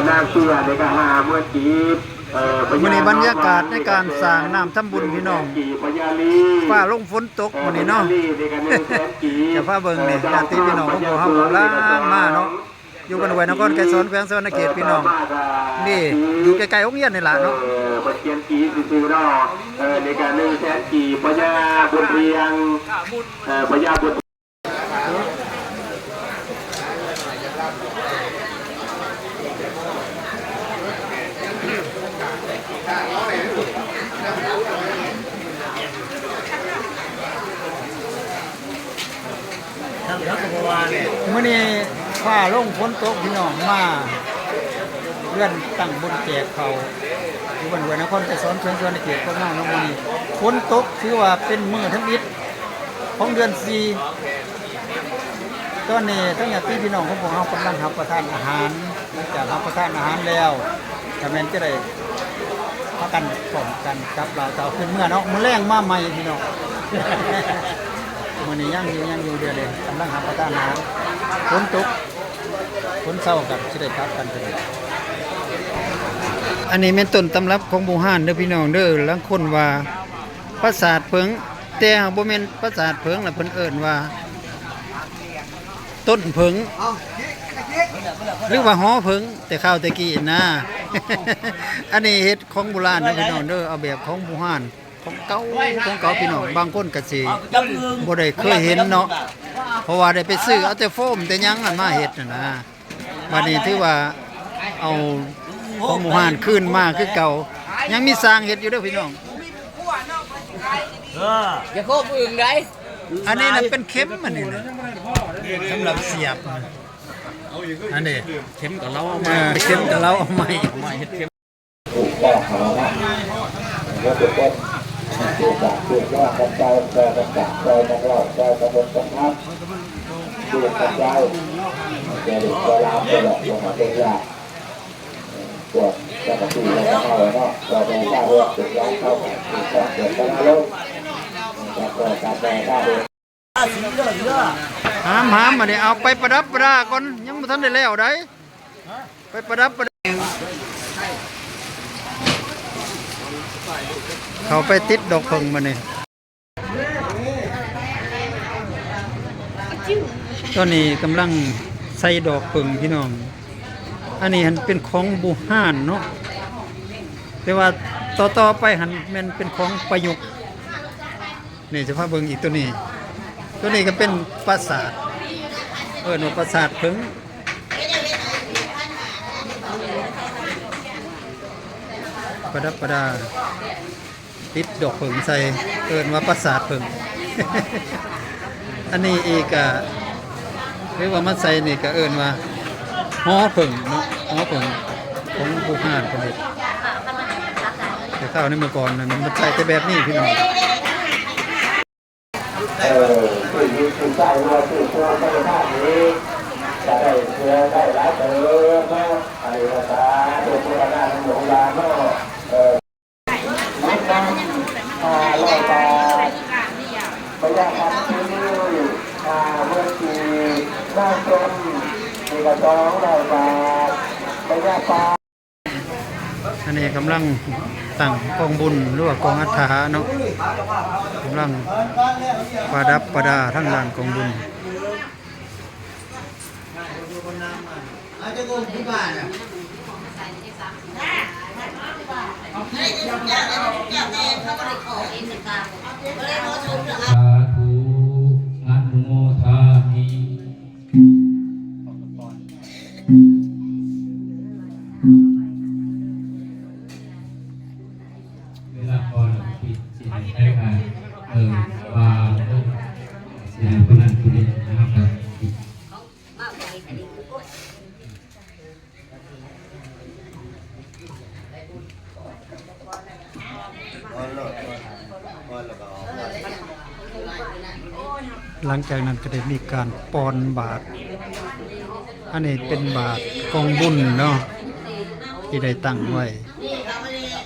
น้ำเชื่อในการหาเมื่อกี้มื้อนี้บรรยากาศในการสร้างน้ำทำบุญพี่น้องฟ้าลงฝนตกมื้อนี้เนาะจะพาเบิ่งนี่ญาติพี่น้องของพวกเฮาล้างมาเนาะอยู่กันไว้นครไกรสอนแขวงสวรรณเขตพี่น้องนี่อยู่ใกล้ๆโรงเรียนนี่ล่ะเนาะบัดเขียนกี่ซื่อๆเนาะในการ100,000กี่พญาบุญเพียงพญาบุญมื้อนี้ฟ้าลงฝนตกพี่น้องมาเลื่อนตั้งบนแจกเขาอยู่บนห้วยนครไกรสอนแขวงสวรรณเขตของเราเนาะมื้อนี้ฝนตกถือว่าเป็นมื้อทั้งอิฐของเดือน4ตอนนี้ทั้งญาติพี่น้องของพวกเรากำลังรับประทานอาหารหลังจากรับประทานอาหารแล้วก็แม่นจะได้พากันพร้อมกันกับเราเจ้าขึ้นเมื่อเนาะมื้อแรงมาใหม่พี่น้อง มื้อนี้ยังอยู่เดือนเดียวกำลังรับประทานอาหารฝนตกฝนเศร้ากับสิได้กลับกันเพิ่นอันนี้เป็นต้นตำรับของหมู่บ้านเด้อพี่น้องเด้อลางคนว่าปราสาทเพิงแต่บ่แม่นปราสาทเพิงล่ะเพิ่นเอิ้นว่าต้นเพิงหรือว่าหอเพิงแต่ข้าวแต่กี้นะ อันนี้เฮ็ดของโบราณนะพี่น้องเด้อเอาแบบของหมู่บ้านของเก่าพี่น้องบางคนก็สิบ่ได้เคยเห็นเนาะเพราะว่าได้ไปซื้อเอาแต่โฟมแต่หยังอันมาเฮ็ดน่ะนะบัดนี้ถือว่าเอาของหมู่บ้านขึ้นมาคือเก่ายังมีสร้างเฮ็ดอยู่เด้อพี่น้องอย่าโคบอึ่งได้อันนี้น่ะเป็นเข็มอันนี้นะสำหรับเสียบอันนี้เข็มกับเราเอามาเข็มกับเราเอาใหม่เฮ็ดเข็มถูกต้องนะแล้วก็เป็นเกี่ยวกับเรื่องว่าการใจแต่กระจับใจนักเล่าใจกระบวนการทำเรื่องการใจแต่เด็กก็ลามไปหลอกลงมาเป็นยากปวดจะกระตุ้นแล้วก็เข้าเนาะเราไปได้เรื่องเกิดย้ายเข้าถูกต้องเกิดการลงจะเกิดการแปลได้เลยหามมาเนี่ยเอาไปประดับประดาก่อนยังบ่ทันได้แล้วได้ไปประดับประดาเขาไปติดดอกเพิ่งมาเนี่ยตอนนี้กำลังใส่ดอกเพิ่งพี่น้องอันนี้หันเป็นของบูฮานเนาะแต่ว่าต่อไปหันมันเป็นของประยุกต์นี่จะพาเบิ่งอีกตัวนี้ก็เป็นปราสาทว่าปราสาทเพิ่งประดับประดาติดดอกเพิ่งใส่ว่าปราสาทเพิ่ง อันนี้อีกเรียกว่ามาใส่นี่ก็ว่าหอเพิ่งเนาะหอเพิ่งของผู้หานผลิตแต่ข้าวในเมื่อก่อนมันใส่แต่แบบนี้พี่น้องคือใจว่าคือตัวใส่ท่านี้จะได้เชื่อได้หลายเติมเนาะอะไรก็ตามตัวผู้หานหลวงลาเนาะไม่ต้องลอยตาไม่ยากครับที่นี่เมื่อกี้ได้ชมมีกระจองลอยตาไม่ยากตาอันนี้กำลังตั้งกองบุญหรือว่ากองอัฐาเนาะกำลังประดับประดาทั้งลานกองบุญสาธุอนุโมทามิเวลาพอเราปิดสินได้การวาสินคนนั้นคนนี้นะครับหลังจากนั้นก็ได้มีการปอนบาตรอันนี้เป็นบาตรกองบุญเนาะที่ได้ตั้งไว้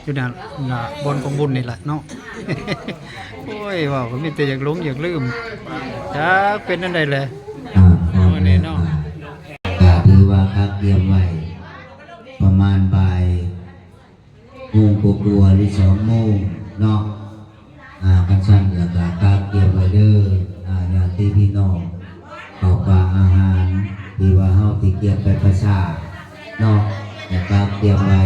อยู่น่ะบนกองบุญนี่แหละเนาะ โอ้ยว่าก็มีแต่อยากหลงอยากลืมจ้าเป็นนั่นได้เลยวันนี้เนาะถือว่าคักเตรียมไว้ ประมาณบ่ายโมงกว่าๆหรือ2 โมงเนาะกันสั้นแล้วก็กราบเกี่ยวไว้เด้อญาติพี่น้องข้าวปลาอาหารที่ว่าเฮาที่เกี่ยวไปประชาเนาะแล้วกราบเกี่ยวไว้